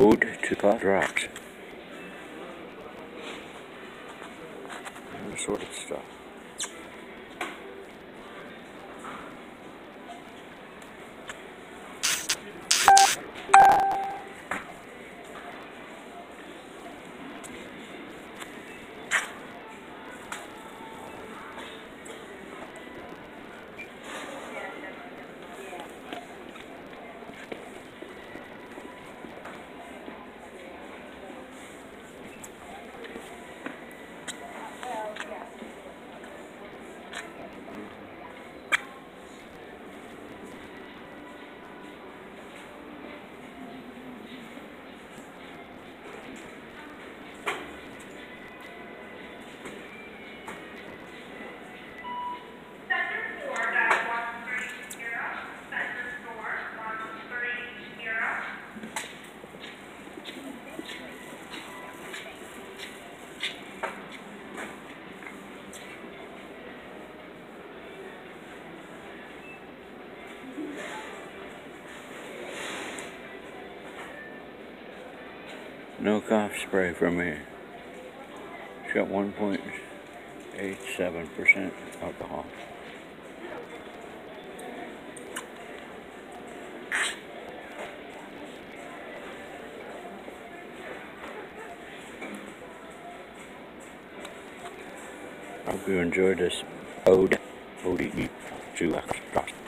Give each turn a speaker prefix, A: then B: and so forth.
A: Ode to pot drops. And assorted stuff. No cough spray for me. It's got 1.87% alcohol. I hope you enjoyed this ode to pot drops.